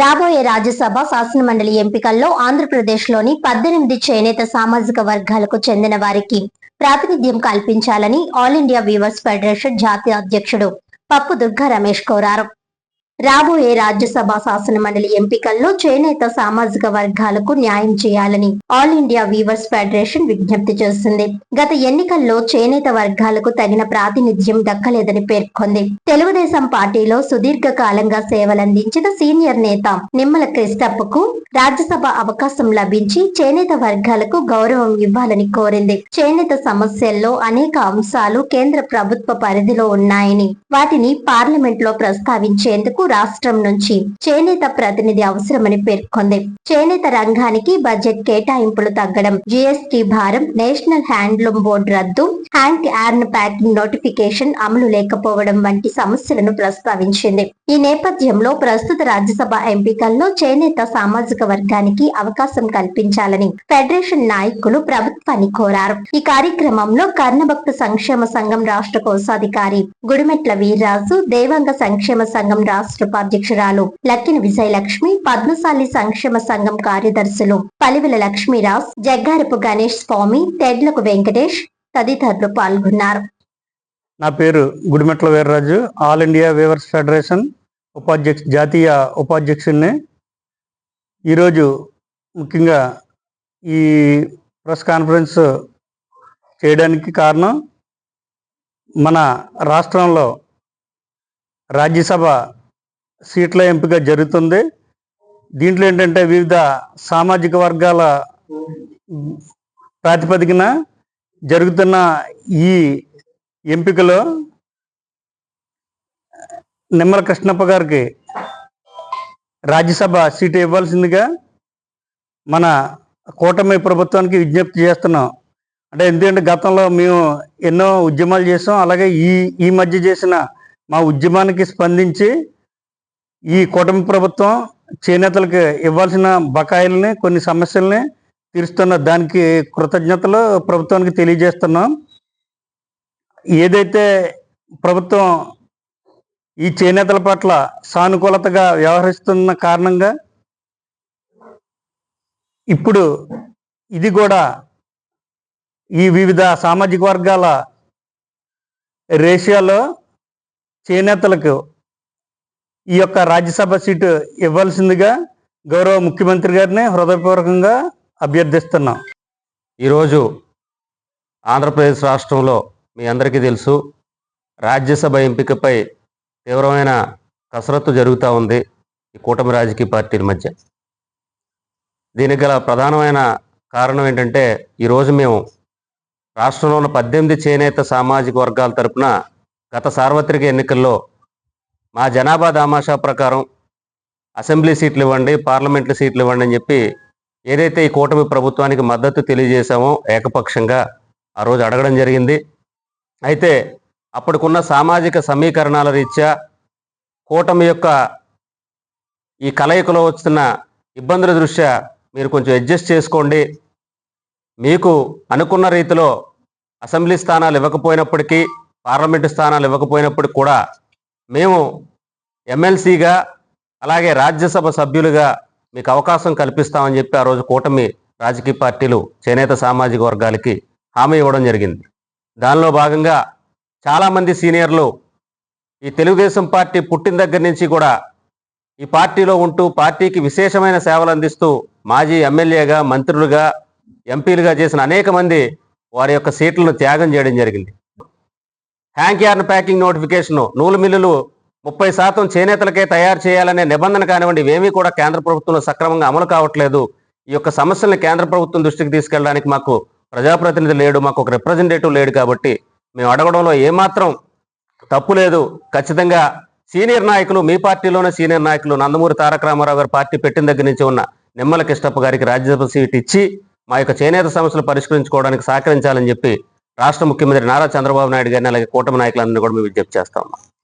రాబోయే రాజ్యసభ శాసనమండలి ఎంపికల్లో ఆంధ్రప్రదేశ్లోని 18 చేనేత సామాజిక వర్గాలకు చెందిన వారికి ప్రాతినిధ్యం కల్పించాలని ఆల్ ఇండియా వీవర్స్ ఫెడరేషన్ జాతీయ అధ్యక్షుడు పప్పు దుర్గా రమేష్ కోరారు. రాబోయే రాజ్యసభ శాసనమండలి ఎంపికల్లో చేనేత సామాజిక వర్గాలకు న్యాయం చేయాలని ఆల్ ఇండియా వీవర్స్ ఫెడరేషన్ విజ్ఞప్తి చేసింది. గత ఎన్నికల్లో చేనేత వర్గాలకు తగిన ప్రాతినిధ్యం దక్కలేదని పేర్కొంది. తెలుగుదేశం పార్టీలో సుదీర్ఘ కాలంగా సేవలందించిన సీనియర్ నేత నిమ్మల కృష్ణప్పకు రాజ్యసభ అవకాశం లభించి చేనేత వర్గాలకు గౌరవం ఇవ్వాలని కోరింది. చేనేత సమస్యల్లో అనేక అంశాలు కేంద్ర ప్రభుత్వ పరిధిలో ఉన్నాయని, వాటిని పార్లమెంట్ లో ప్రస్తావించేందుకు రాష్ట్రం నుంచి చేనేత ప్రతినిధి అవసరమని పేర్కొంది. చేనేత రంగానికి బడ్జెట్ కేటాయింపులు తగ్గడం, జీఎస్టీ భారం, నేషనల్ హ్యాండ్లూమ్ బోర్డు రద్దు, హ్యాండ్ యార్న్ ప్యాకింగ్ నోటిఫికేషన్ అమలు లేకపోవడం వంటి సమస్యలను ప్రస్తావించింది. ఈ నేపథ్యంలో ప్రస్తుత రాజ్యసభ ఎంపికల్లో చేనేత సామాజిక వర్గానికి అవకాశం కల్పించాలని ఫెడరేషన్ నాయకులు ప్రభుత్వాన్ని కోరారు. ఈ కార్యక్రమంలో కర్ణభక్త సంక్షేమ సంఘం రాష్ట్ర కోశాధికారి గుడిమెట్ల వీర్రాజు, దేవాంగ సంక్షేమ సంఘం రాష్ట్ర ఉపాధ్యక్షురాలు లక్కిన విజయలక్ష్మి, పద్మశాలి సంక్షేమ సంఘం కార్యదర్శులు పలివెల లక్ష్మీరాజ్, జగ్గారపు గణేష్ స్వామి, తెడ్లకు వెంకటేష్ తదితరులు పాల్గొన్నారు. నా పేరు Gudimetla Veerraju, all India weavers federation జాతీయ ఉపాధ్యక్షుడిని. ఈరోజు ముఖ్యంగా ఈ ప్రెస్ కాన్ఫరెన్స్ చేయడానికి కారణం, మన రాష్ట్రంలో రాజ్యసభ సీట్ల ఎంపిక జరుగుతుంది. దీంట్లో ఏంటంటే వివిధ సామాజిక వర్గాల ప్రాతిపదికన జరుగుతున్న ఈ ఎంపికలో నిమ్మల కృష్ణప్ప గారికి రాజ్యసభ సీటు ఇవ్వాల్సిందిగా మన కూటమి ప్రభుత్వానికి విజ్ఞప్తి చేస్తున్నాం. అంటే ఎందుకంటే గతంలో మేము ఎన్నో ఉద్యమాలు చేసాం. అలాగే ఈ మధ్య చేసిన మా ఉద్యమానికి స్పందించి ఈ కూటమి ప్రభుత్వం చేనేతలకు ఇవ్వాల్సిన బకాయిల్ని, కొన్ని సమస్యల్ని తీరుస్తున్న దానికి కృతజ్ఞతలు ప్రభుత్వానికి తెలియజేస్తున్నాం. ఏదైతే ప్రభుత్వం ఈ చేనేతల పట్ల సానుకూలతగా వ్యవహరిస్తున్న కారణంగా ఇప్పుడు ఇది కూడా ఈ వివిధ సామాజిక వర్గాల రేషియోలో చేనేతలకు ఈ యొక్క రాజ్యసభ సీటు ఇవ్వాల్సిందిగా గౌరవ ముఖ్యమంత్రి గారిని హృదయపూర్వకంగా అభ్యర్థిస్తున్నాం. ఈరోజు ఆంధ్రప్రదేశ్ రాష్ట్రంలో మీ అందరికీ తెలుసు, రాజ్యసభ ఎంపికపై తీవ్రమైన కసరత్తు జరుగుతూ ఉంది ఈ కూటమి రాజకీయ పార్టీల మధ్య. దీనికి గల ప్రధానమైన కారణం ఏంటంటే, ఈరోజు మేము రాష్ట్రంలో ఉన్న 18 చేనేత సామాజిక వర్గాల తరపున గత సార్వత్రిక ఎన్నికల్లో మా జనాభా దామాషా ప్రకారం అసెంబ్లీ సీట్లు ఇవ్వండి, పార్లమెంట్లు సీట్లు ఇవ్వండి అని చెప్పి ఏదైతే ఈ కూటమి ప్రభుత్వానికి మద్దతు తెలియజేశామో ఏకపక్షంగా ఆ రోజు అడగడం జరిగింది. అయితే అప్పటికున్న సామాజిక సమీకరణాల రీత్యా కూటమి యొక్క ఈ కలయికలో వస్తున్న ఇబ్బందుల దృష్ట్యా మీరు కొంచెం అడ్జస్ట్ చేసుకోండి, మీకు అనుకున్న రీతిలో అసెంబ్లీ స్థానాలు ఇవ్వకపోయినప్పటికీ, పార్లమెంటు స్థానాలు ఇవ్వకపోయినప్పటికీ కూడా మేము ఎమ్మెల్సీగా అలాగే రాజ్యసభ సభ్యులుగా మీకు అవకాశం కల్పిస్తామని చెప్పి ఆ రోజు కూటమి రాజకీయ పార్టీలు చేనేత సామాజిక వర్గాలకి హామీ ఇవ్వడం జరిగింది. దానిలో భాగంగా చాలామంది సీనియర్లు ఈ తెలుగుదేశం పార్టీ పుట్టిన దగ్గర నుంచి కూడా ఈ పార్టీలో ఉంటూ పార్టీకి విశేషమైన సేవలు అందిస్తూ మాజీ ఎమ్మెల్యేగా, మంత్రులుగా, ఎంపీలుగా చేసిన అనేక మంది వారి యొక్క సీట్లను త్యాగం చేయడం జరిగింది. హ్యాండ్ యార్న్ ప్యాకింగ్ నోటిఫికేషన్, నూలు మిల్లులు 30% చేనేతలకే తయారు చేయాలనే నిబంధన కానివ్వండి, ఇవేమీ కూడా కేంద్ర ప్రభుత్వంలో సక్రమంగా అమలు కావట్లేదు. ఈ యొక్క సమస్యల్ని కేంద్ర ప్రభుత్వం దృష్టికి తీసుకెళ్ళడానికి మాకు ప్రజాప్రతినిధి లేడు, మాకు ఒక రిప్రజెంటేటివ్ లేడు. కాబట్టి మేము అడగడంలో ఏమాత్రం తప్పు లేదు. ఖచ్చితంగా సీనియర్ నాయకులు, మీ పార్టీలోనే సీనియర్ నాయకులు, నందమూరి తారక రామారావు గారు పార్టీ పెట్టిన దగ్గర నుంచి ఉన్న నిమ్మల కృష్ణప్ప గారికి రాజ్యసభ సీట్ ఇచ్చి మా యొక్క చేనేత సమస్యలు పరిష్కరించుకోవడానికి సహకరించాలని చెప్పి రాష్ట్ర ముఖ్యమంత్రి నారా చంద్రబాబు నాయుడు గారిని అలాగే కూటమి నాయకులందరినీ కూడా మేము విజ్ఞప్తి చేస్తాం.